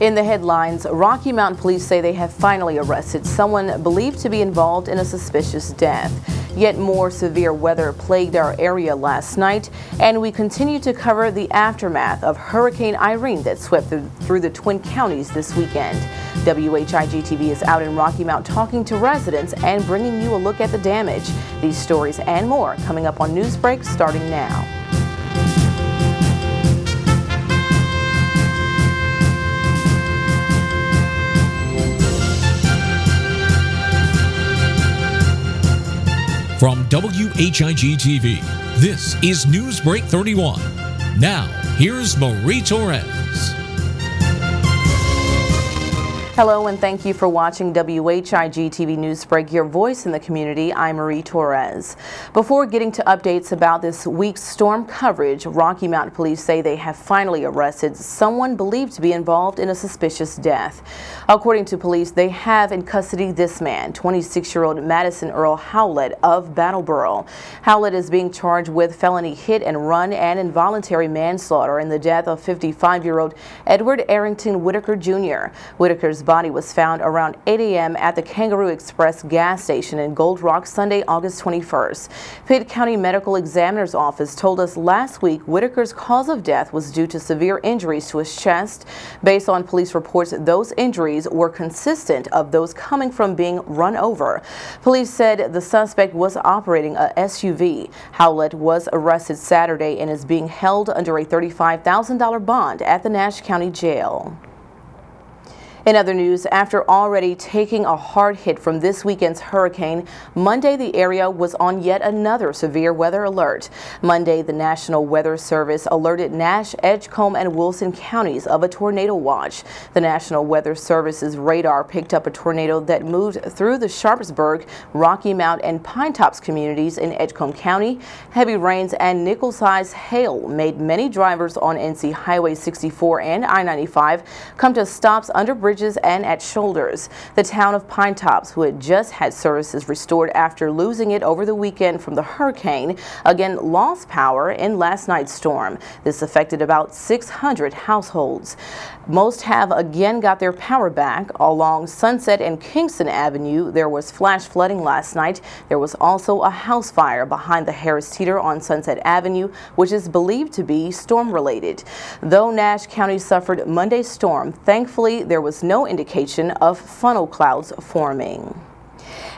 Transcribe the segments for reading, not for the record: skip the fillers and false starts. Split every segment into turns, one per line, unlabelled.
In the headlines, Rocky Mountain police say they have finally arrested someone believed to be involved in a suspicious death. Yet more severe weather plagued our area last night, and we continue to cover the aftermath of Hurricane Irene that swept through the Twin Counties this weekend. WHIG-TV is out in Rocky Mount talking to residents and bringing you a look at the damage. These stories and more coming up on Newsbreak starting now.
From WHIG-TV, this is Newsbreak 31. Now, here's Marie Torres.
Hello and thank you for watching WHIG-TV Newsbreak, your voice in the community. I'm Marie Torres. Before getting to updates about this week's storm coverage, Rocky Mountain police say they have finally arrested someone believed to be involved in a suspicious death. According to police, they have in custody this man, 26-year-old Madison Earl Howlett of Brattleboro. Howlett is being charged with felony hit and run and involuntary manslaughter in the death of 55-year-old Edward Arrington Whitaker Jr. Whitaker's body was found around 8 a.m. at the Kangaroo Express gas station in Gold Rock Sunday, August 21st. Pitt County Medical Examiner's Office told us last week Whitaker's cause of death was due to severe injuries to his chest. Based on police reports, those injuries were consistent of those coming from being run over. Police said the suspect was operating a SUV. Howlett was arrested Saturday and is being held under a $35,000 bond at the Nash County Jail. In other news, after already taking a hard hit from this weekend's hurricane, Monday the area was on yet another severe weather alert. Monday, the National Weather Service alerted Nash, Edgecombe, and Wilson counties of a tornado watch. The National Weather Service's radar picked up a tornado that moved through the Sharpsburg, Rocky Mount, and Pine Tops communities in Edgecombe County. Heavy rains and nickel-sized hail made many drivers on NC Highway 64 and I-95 come to stops under bridges and at shoulders. The town of Pine Tops, who had just had services restored after losing it over the weekend from the hurricane, again lost power in last night's storm. This affected about 600 households. Most have again got their power back. Along Sunset and Kingston Avenue, there was flash flooding last night. There was also a house fire behind the Harris Teeter on Sunset Avenue, which is believed to be storm-related. Though Nash County suffered Monday's storm, thankfully there was no indication of funnel clouds forming.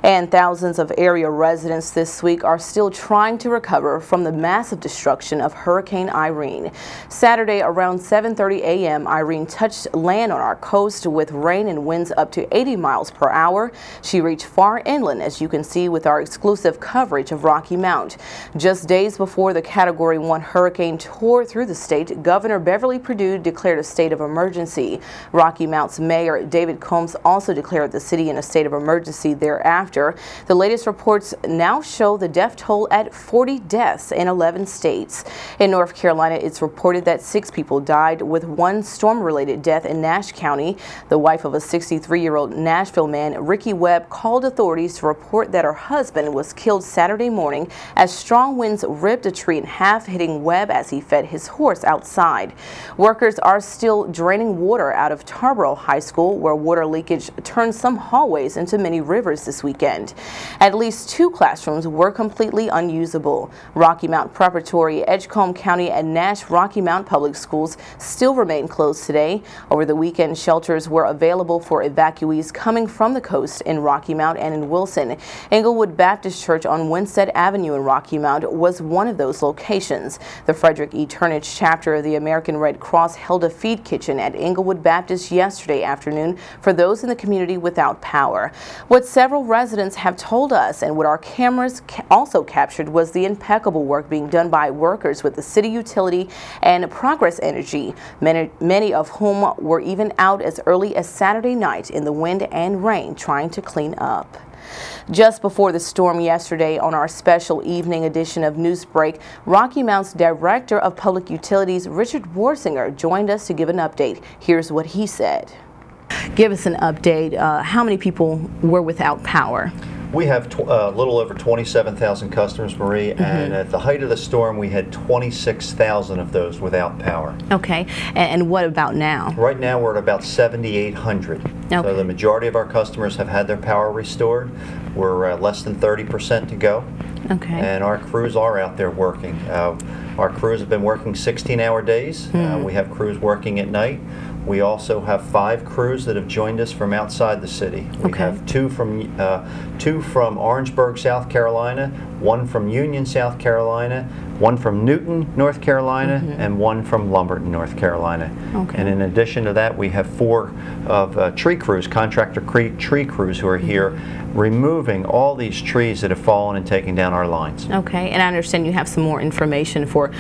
And thousands of area residents this week are still trying to recover from the massive destruction of Hurricane Irene. Saturday around 7:30 a.m., Irene touched land on our coast with rain and winds up to 80 miles per hour. She reached far inland, as you can see with our exclusive coverage of Rocky Mount. Just days before the Category 1 hurricane tore through the state, Governor Beverly Perdue declared a state of emergency. Rocky Mount's Mayor David Combs also declared the city in a state of emergency thereafter. The latest reports now show the death toll at 40 deaths in 11 states. In North Carolina, it's reported that 6 people died, with one storm-related death in Nash County. The wife of a 63-year-old Nashville man, Ricky Webb, called authorities to report that her husband was killed Saturday morning as strong winds ripped a tree in half, hitting Webb as he fed his horse outside. Workers are still draining water out of Tarboro High School, where water leakage turned some hallways into many rivers this weekend. At least 2 classrooms were completely unusable. Rocky Mount Preparatory, Edgecombe County, and Nash Rocky Mount Public Schools still remain closed today. Over the weekend, shelters were available for evacuees coming from the coast in Rocky Mount and in Wilson. Englewood Baptist Church on Winstead Avenue in Rocky Mount was one of those locations. The Frederick E. Turnage chapter of the American Red Cross held a feed kitchen at Englewood Baptist yesterday afternoon for those in the community without power. What several residents have told us, and what our cameras also captured, was the impeccable work being done by workers with the city utility and Progress Energy, many of whom were even out as early as Saturday night in the wind and rain trying to clean up. Just before the storm yesterday, on our special evening edition of Newsbreak, Rocky Mount's Director of Public Utilities, Richard Warsinger, joined us to give an update. Here's what he said. Give us an update. How many people were without power?
We have a little over 27,000 customers, Marie, and at the height of the storm, we had 26,000 of those without power.
Okay, and what about now?
Right now, we're at about 7,800.
Okay.
So the majority of our customers have had their power restored. We're less than 30% to go.
Okay.
And our crews are out there working. Our crews have been working 16-hour days. We have crews working at night. We also have 5 crews that have joined us from outside the city. We have two from Orangeburg, South Carolina, 1 from Union, South Carolina, 1 from Newton, North Carolina, and 1 from Lumberton, North Carolina. Okay. And in addition to that, we have 4 of tree crews, contractor tree crews, who are here removing all these trees that have fallen and taken down our lines.
Okay, and I understand you have some more information for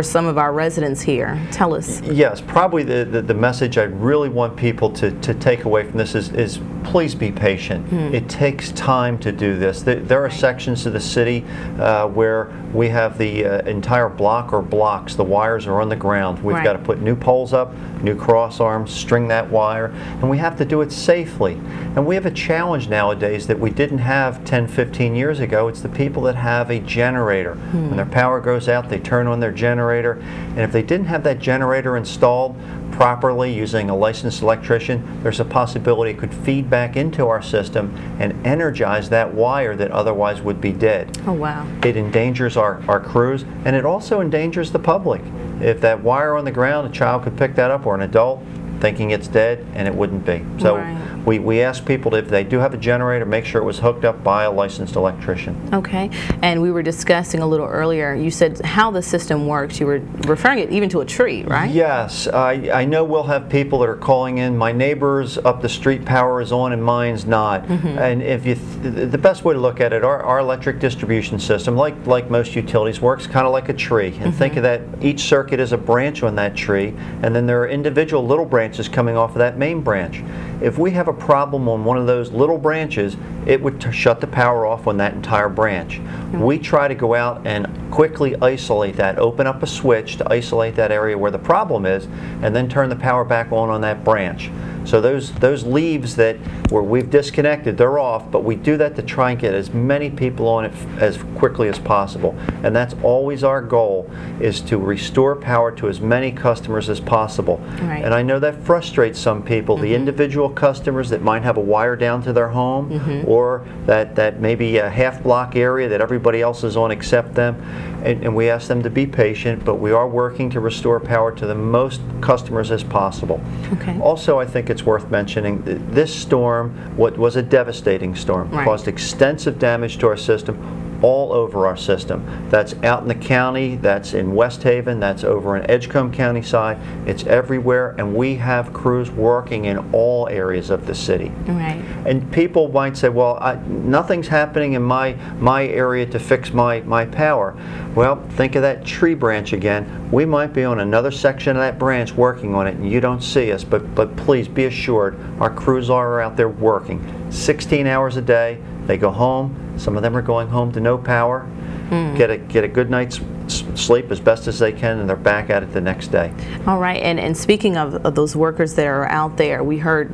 some of our residents here. Tell us.
Yes, probably the message I really want people to take away from this is please be patient. It takes time to do this. There are sections of the city where we have the entire block or blocks, the wires are on the ground. We've got to put new poles up, new cross arms, string that wire, and we have to do it safely. And we have a challenge nowadays that we didn't have 10, 15 years ago. It's the people that have a generator. When their power goes out, they turn on their generator, and if they didn't have that generator installed properly using a licensed electrician, there's a possibility it could feed back into our system and energize that wire that otherwise would be dead.
Oh, wow.
It endangers our crews, and it also endangers the public. If that wire on the ground, a child could pick that up, or an adult, thinking it's dead, and it wouldn't be. So we ask people to, if they do have a generator, make sure it was hooked up by a licensed electrician. Okay.
And we were discussing a little earlier, you said how the system works. You were referring it even to a tree, right?
Yes. I know we'll have people that are calling in, my neighbor's up the street power is on and mine's not. And if you, the best way to look at it, our electric distribution system, like most utilities, works kind of like a tree. And think of that, each circuit is a branch on that tree, and then there are individual little branches coming off of that main branch. If we have a problem on one of those little branches, it would shut the power off on that entire branch. We try to go out and quickly isolate that, open up a switch to isolate that area where the problem is, and then turn the power back on that branch. So those leaves that where we've disconnected, they're off, but we do that to try and get as many people on it as quickly as possible. And that's always our goal, is to restore power to as many customers as possible. Right. And I know that frustrates some people, the individual customers that might have a wire down to their home, or that maybe a half block area that everybody else is on except them. And we ask them to be patient, but we are working to restore power to the most customers as possible. Okay. Also, I think it's worth mentioning this storm, what was a devastating storm, caused extensive damage to our system, all over our system. That's out in the county, that's in West Haven, that's over in Edgecombe County side. It's everywhere, and we have crews working in all areas of the city. Right. And people might say, well, nothing's happening in my area to fix my power. Well, think of that tree branch again. We might be on another section of that branch working on it, and you don't see us, but please be assured, our crews are out there working 16 hours a day. They go home. Some of them are going home to no power, get a good night's sleep as best as they can, and they're back at it the next day.
All right, and speaking of those workers that are out there, we heard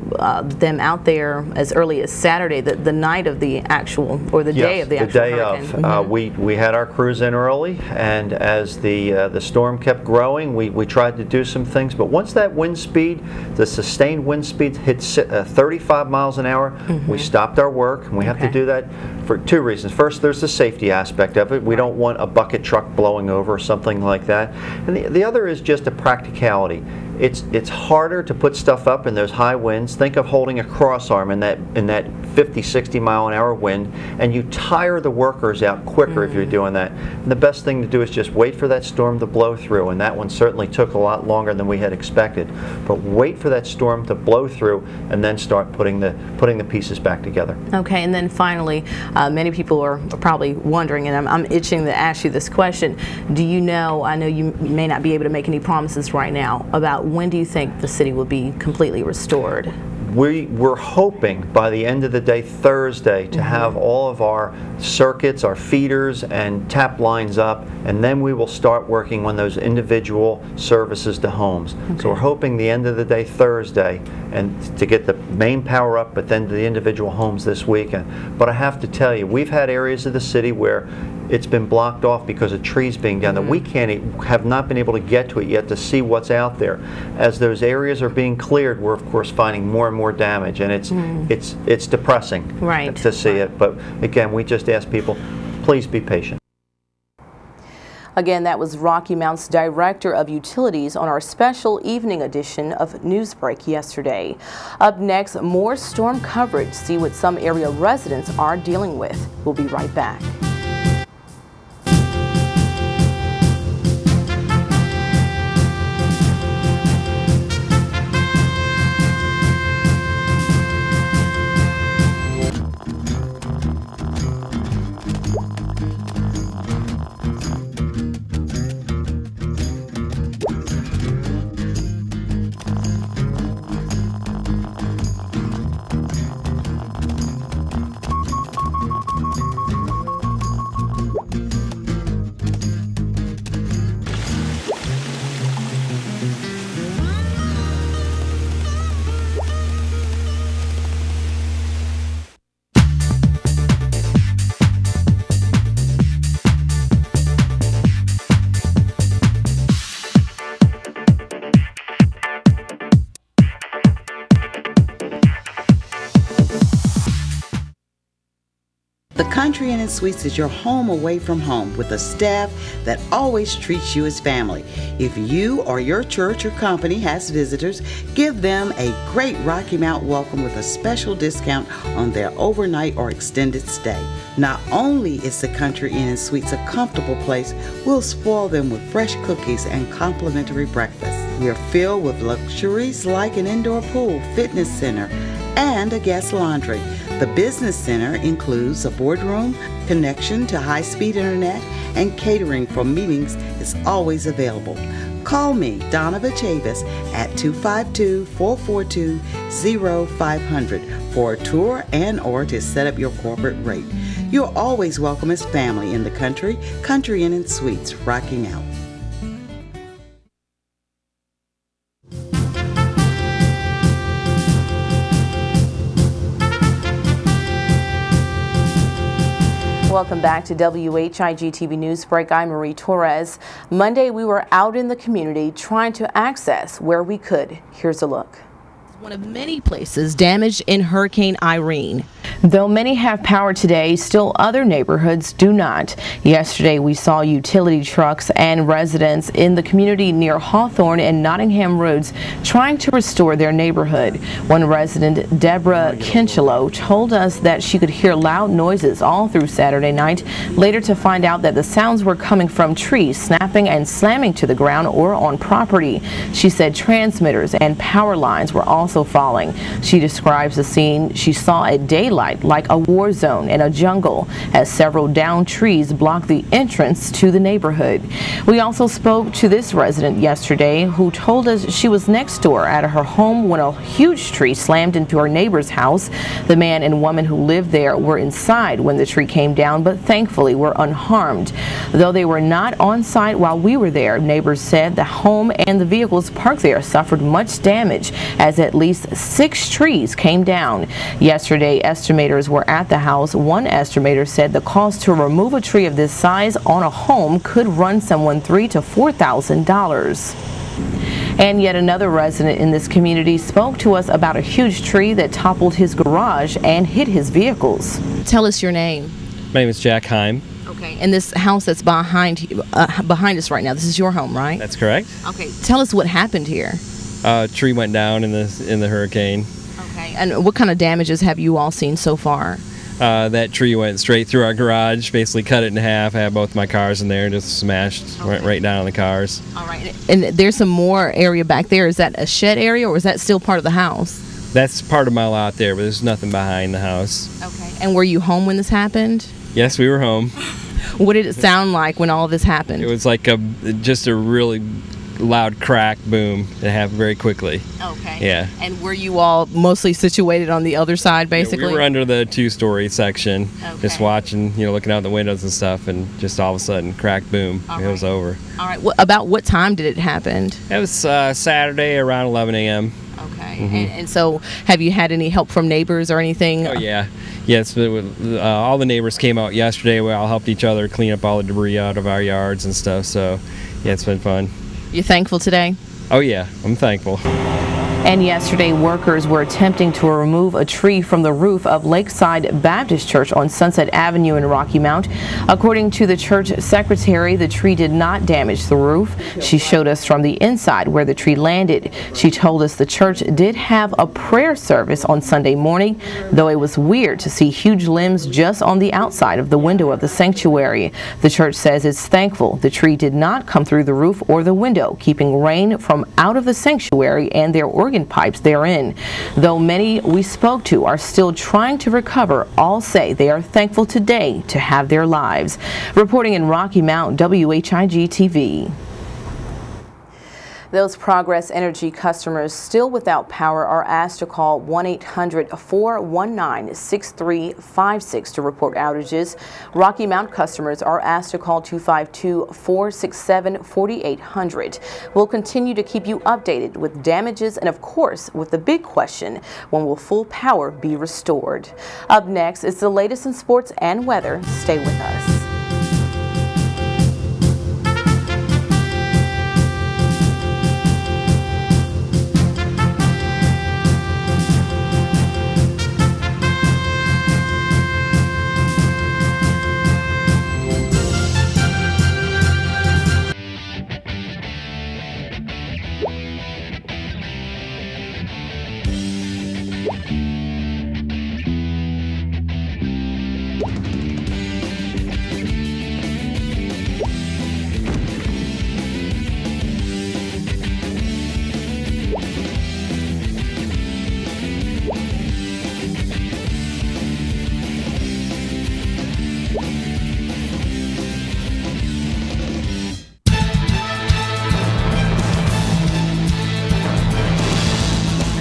them out there as early as Saturday, the night of the actual, or the day of the actual hurricane.
The day of. We had our crews in early, and as the storm kept growing, we tried to do some things, but once that wind speed, the sustained wind speed hit 35 miles an hour, we stopped our work, and we have to do that for 2 reasons. First, there's the safety aspect of it. We don't want a bucket truck blowing over or something like that. And the other is just a practicality. It's harder to put stuff up in those high winds. Think of holding a cross arm in that 50, 60 mile an hour wind, and you tire the workers out quicker if you're doing that. And the best thing to do is just wait for that storm to blow through, and that one certainly took a lot longer than we had expected. But wait for that storm to blow through, and then start putting the pieces back together.
Okay, and then finally, many people are probably wondering, and I'm itching to ask you this question. Do you know, I know you may not be able to make any promises right now, about when do you think the city will be completely restored?
We're hoping by the end of the day Thursday to have all of our circuits, our feeders, and tap lines up, and then we will start working on those individual services to homes. So we're hoping the end of the day Thursday and to get the main power up, but then to the individual homes this weekend. But I have to tell you, we've had areas of the city where it's been blocked off because of trees being down that we have not been able to get to it yet to see what's out there. As those areas are being cleared, we're of course finding more and more damage, and it's depressing to see it. But again, we just ask people, please be patient.
Again, that was Rocky Mount's Director of Utilities on our special evening edition of Newsbreak yesterday. Up next, more storm coverage. See what some area residents are dealing with. We'll be right back.
The Country Inn & Suites is your home away from home with a staff that always treats you as family. If you or your church or company has visitors, give them a great Rocky Mount welcome with a special discount on their overnight or extended stay. Not only is the Country Inn & Suites a comfortable place, we'll spoil them with fresh cookies and complimentary breakfast. We are filled with luxuries like an indoor pool, fitness center, and a guest laundry. The Business Center includes a boardroom, connection to high-speed internet, and catering for meetings is always available. Call me, Donna Vachavis, at 252-442-0500 for a tour and or to set up your corporate rate. You're always welcome as family in the Country Inn & Suites, Rocky Mount.
Welcome back to WHIG TV Newsbreak. I'm Marie Torres. Monday, we were out in the community trying to access where we could. Here's a look.
One of many places damaged in Hurricane Irene.
Though many have power today, still other neighborhoods do not. Yesterday, we saw utility trucks and residents in the community near Hawthorne and Nottingham Roads trying to restore their neighborhood. One resident, Deborah Kinchelow, told us that she could hear loud noises all through Saturday night, later to find out that the sounds were coming from trees snapping and slamming to the ground or on property. She said transmitters and power lines were also falling. She describes the scene she saw at daylight like a war zone in a jungle, as several downed trees blocked the entrance to the neighborhood. We also spoke to this resident yesterday who told us she was next door at her home when a huge tree slammed into her neighbor's house. The man and woman who lived there were inside when the tree came down, but thankfully were unharmed. Though they were not on site while we were there, neighbors said the home and the vehicles parked there suffered much damage, as at least 6 trees came down. Yesterday, estimators were at the house. One estimator said the cost to remove a tree of this size on a home could run someone $3,000 to $4,000. And yet another resident in this community spoke to us about a huge tree that toppled his garage and hit his vehicles.
Tell us your name.
My name is Jack Heim.
Okay, and this house that's behind us right now, this is your home, right?
That's correct.
Okay, tell us what happened here.
A tree went down in the hurricane.
Okay, and what kind of damages have you all seen so far?
That tree went straight through our garage, basically cut it in half. I had both my cars in there, just smashed right down on the cars.
All right, and there's some more area back there. Is that a shed area, or is that still part of the house?
That's part of my lot there, but there's nothing behind the house.
Okay, and were you home when this happened?
Yes, we were home.
What did it sound like when all of this happened?
It was like just a really loud crack, boom. It happened very quickly.
Okay.
Yeah.
And were you all mostly situated on the other side, basically?
Yeah, we were under the 2-story section, just
Okay.
watching, looking out the windows and stuff, and just all of a sudden, crack, boom, it was over.
All right. About what time did it happen?
It was Saturday around 11 a.m.
Okay. And so, have you had any help from neighbors or anything?
Oh, yeah. Yes, all the neighbors came out yesterday. We all helped each other clean up all the debris out of our yards and stuff, so yeah, it's been fun.
You thankful today?
Oh, yeah, I'm thankful.
And yesterday, workers were attempting to remove a tree from the roof of Lakeside Baptist Church on Sunset Avenue in Rocky Mount. According to the church secretary, the tree did not damage the roof. She showed us from the inside where the tree landed. She told us the church did have a prayer service on Sunday morning, though it was weird to see huge limbs just on the outside of the window of the sanctuary. The church says it's thankful the tree did not come through the roof or the window, keeping rain from out of the sanctuary and their organ pipes therein. Though many we spoke to are still trying to recover, all say they are thankful today to have their lives. Reporting in Rocky Mount, WHIG TV. Those Progress Energy customers still without power are asked to call 1-800-419-6356 to report outages. Rocky Mount customers are asked to call 252-467-4800. We'll continue to keep you updated with damages and, of course, with the big question, when will full power be restored? Up next is the latest in sports and weather. Stay with us.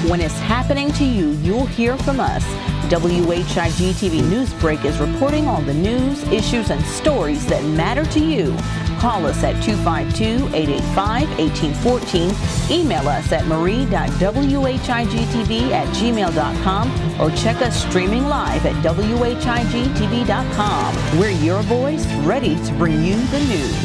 When it's happening to you, you'll hear from us. WHIG TV Newsbreak is reporting on the news, issues, and stories that matter to you. Call us at 252-885-1814. Email us at marie.whigtv@gmail.com or check us streaming live at whigtv.com. We're your voice, ready to bring you the news.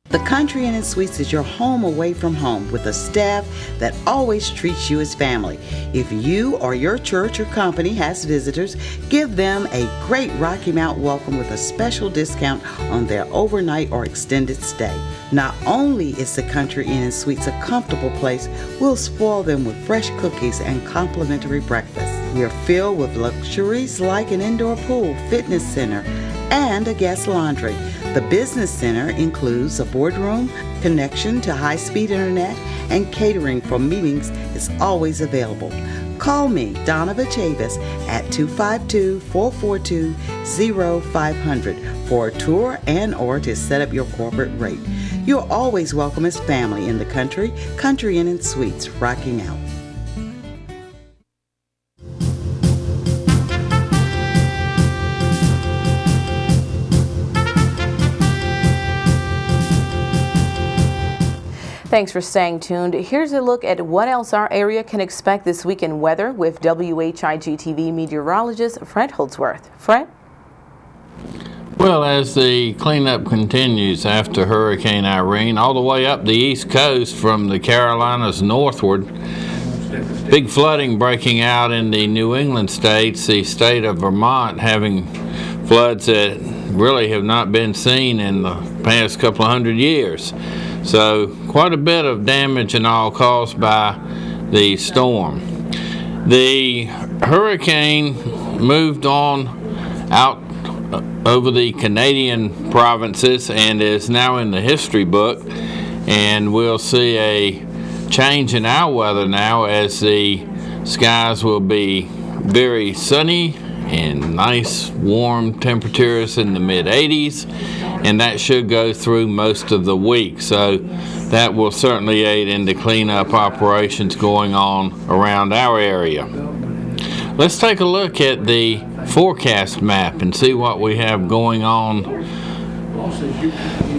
The Country Inn & Suites is your home away from home with a staff that always treats you as family. If you or your church or company has visitors, give them a great Rocky Mount welcome with a special discount on their overnight or extended stay. Not only is the Country Inn & Suites a comfortable place, we'll spoil them with fresh cookies and complimentary breakfast. We are filled with luxuries like an indoor pool, fitness center, and a guest laundry. The Business Center includes a boardroom, connection to high-speed internet, and catering for meetings is always available. Call me, Donna Chavis, at 252-442-0500 for a tour and or to set up your corporate rate. You're always welcome as family in the Country Inn & Suites, Rocky Mount.
Thanks for staying tuned. Here's a look at what else our area can expect this week in weather with WHIG TV meteorologist Fred Holdsworth. Fred?
Well, as the cleanup continues after Hurricane Irene, all the way up the East Coast from the Carolinas northward, big flooding breaking out in the New England states, the state of Vermont having floods that really have not been seen in the past couple of hundred years. So quite a bit of damage and all caused by the storm. The hurricane moved on out over the Canadian provinces and is now in the history book, and we'll see a change in our weather now as the skies will be very sunny and nice warm temperatures in the mid-80s, and that should go through most of the week. So that will certainly aid in the cleanup operations going on around our area. Let's take a look at the forecast map and see what we have going on.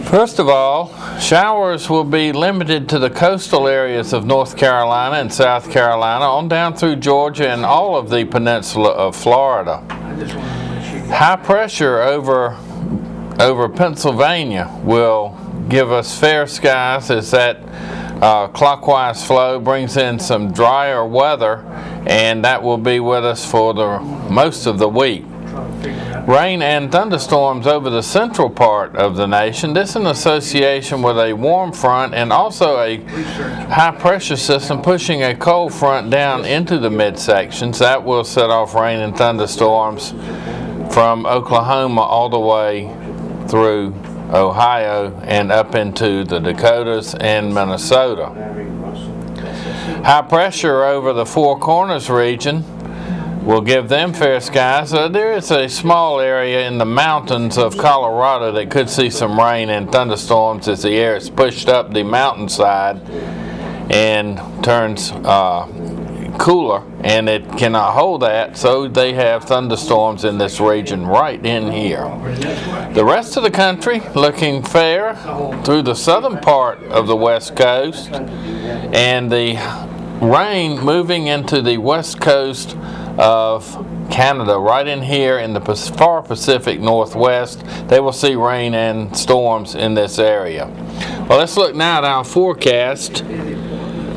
First of all, showers will be limited to the coastal areas of North Carolina and South Carolina on down through Georgia and all of the peninsula of Florida. High pressure over Pennsylvania will give us fair skies as that clockwise flow brings in some drier weather, and that will be with us for the most of the week. Rain and thunderstorms over the central part of the nation. This in association with a warm front and also a high pressure system pushing a cold front down into the midsections. That will set off rain and thunderstorms from Oklahoma all the way through Ohio and up into the Dakotas and Minnesota. High pressure over the Four Corners region will give them fair skies. There is a small area in the mountains of Colorado that could see some rain and thunderstorms as the air is pushed up the mountainside and turns cooler, and it cannot hold that, so they have thunderstorms in this region right in here. The rest of the country looking fair through the southern part of the west coast, and the rain moving into the west coast of Canada right in here in the far Pacific Northwest. They will see rain and storms in this area. Well, let's look now at our forecast.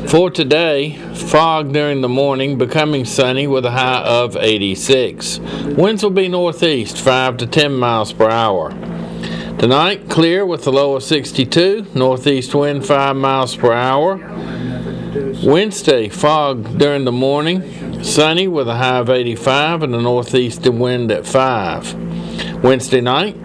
For today, fog during the morning, becoming sunny with a high of 86. Winds will be northeast, 5 to 10 miles per hour. Tonight, clear with a low of 62, northeast wind 5 miles per hour. Wednesday, fog during the morning, sunny with a high of 85 and a northeast wind at 5. Wednesday night,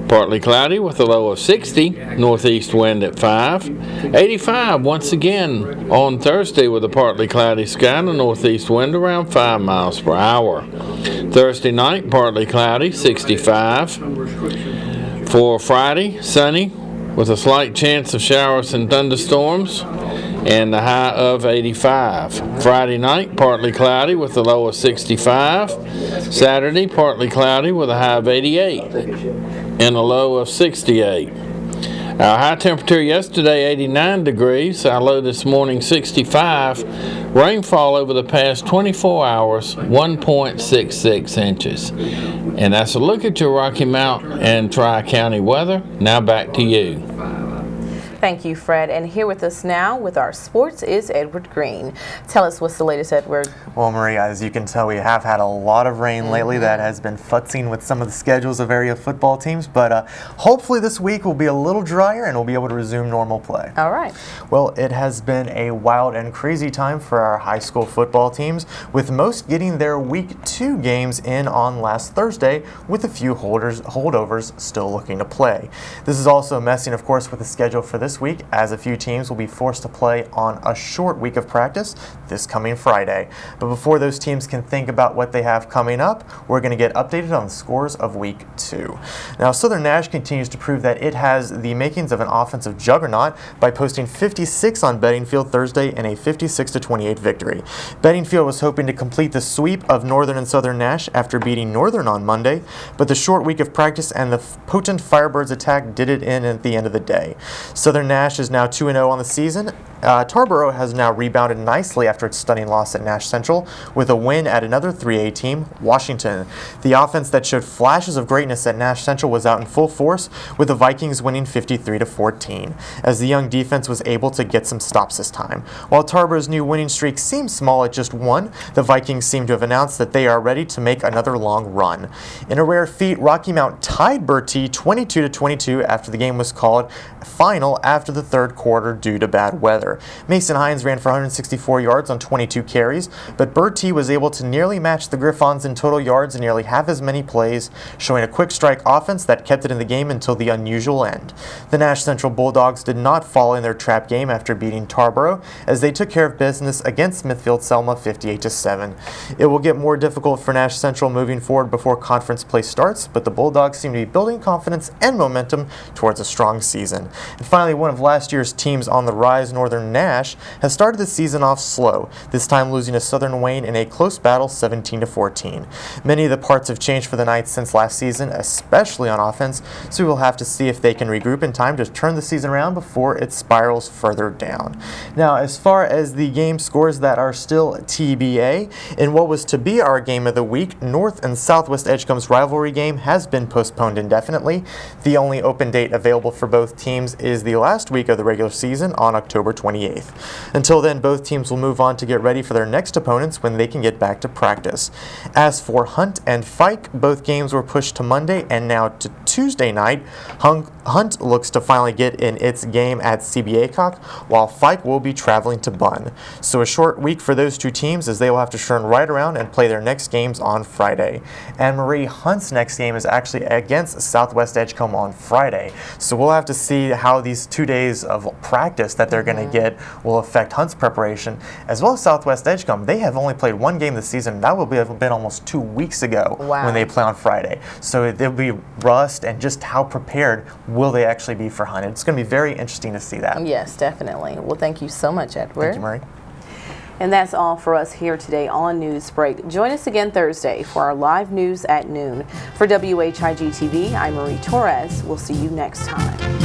partly cloudy with a low of 60, northeast wind at 5. 85 once again on Thursday with a partly cloudy sky and a northeast wind around 5 miles per hour. Thursday night, partly cloudy, 65. For Friday, sunny with a slight chance of showers and thunderstorms and a high of 85. Friday night, partly cloudy with a low of 65. Saturday, partly cloudy with a high of 88 and a low of 68. Our high temperature yesterday, 89 degrees. Our low this morning, 65. Rainfall over the past 24 hours, 1.66 inches. And that's a look at your Rocky Mount and Tri-County weather. Now back to you.
Thank you, Fred. And here with us now with our sports is Edward Green. Tell us what's the latest, Edward.
Well, Maria, as you can tell, we have had a lot of rain lately that has been futzing with some of the schedules of area football teams, but hopefully this week will be a little drier and we'll be able to resume normal play.
All right.
Well, it has been a wild and crazy time for our high school football teams, with most getting their Week 2 games in on last Thursday, with a few holdovers still looking to play. This is also messing, of course, with the schedule for this week, as a few teams will be forced to play on a short week of practice this coming Friday. But before those teams can think about what they have coming up, we're going to get updated on the scores of Week 2. Now, Southern Nash continues to prove that it has the makings of an offensive juggernaut by posting 56 on Beddingfield Thursday in a 56-28 victory. Beddingfield was hoping to complete the sweep of Northern and Southern Nash after beating Northern on Monday, but the short week of practice and the potent Firebirds attack did it in at the end of the day. Southern Nash is now 2-0 on the season. Tarboro has now rebounded nicely after its stunning loss at Nash Central with a win at another 3A team, Washington. The offense that showed flashes of greatness at Nash Central was out in full force, with the Vikings winning 53-14, as the young defense was able to get some stops this time. While Tarboro's new winning streak seems small at just 1, the Vikings seem to have announced that they are ready to make another long run. In a rare feat, Rocky Mount tied Bertie 22-22 after the game was called final after the third quarter due to bad weather. Mason Hines ran for 164 yards on 22 carries, but Bertie was able to nearly match the Griffons in total yards in nearly half as many plays, showing a quick strike offense that kept it in the game until the unusual end. The Nash Central Bulldogs did not fall in their trap game after beating Tarboro, as they took care of business against Smithfield Selma 58-7. It will get more difficult for Nash Central moving forward before conference play starts, but the Bulldogs seem to be building confidence and momentum towards a strong season. And finally, one of last year's teams on the rise, Northern Nash, has started the season off slow, this time losing to Southern Wayne in a close battle 17-14. Many of the parts have changed for the Knights since last season, especially on offense, so we will have to see if they can regroup in time to turn the season around before it spirals further down. Now, as far as the game scores that are still TBA, in what was to be our game of the week, North and Southwest Edgecomb's rivalry game has been postponed indefinitely. The only open date available for both teams is the last week of the regular season on October 28th. Until then, both teams will move on to get ready for their next opponents when they can get back to practice. As for Hunt and Fike, both games were pushed to Monday and now to Tuesday night. Hunt looks to finally get in its game at CB Aycock, while Fike will be traveling to Bunn. So a short week for those two teams, as they will have to turn right around and play their next games on Friday. And Marie, Hunt's next game is actually against Southwest Edgecombe on Friday. So we'll have to see how these 2 days of practice that they're going to get will affect Hunt's preparation, as well as Southwest Edgecombe. They have only played one game this season. That will have been almost 2 weeks ago when they play on Friday. So it'll be rust, and just how prepared will they actually be for Hunt. It's going to be very interesting to see that.
Yes, definitely. Well, thank you so much, Edward.
Thank you, Marie.
And that's all for us here today on Newsbreak. Join us again Thursday for our live news at noon. For WHIG TV, I'm Marie Torres. We'll see you next time.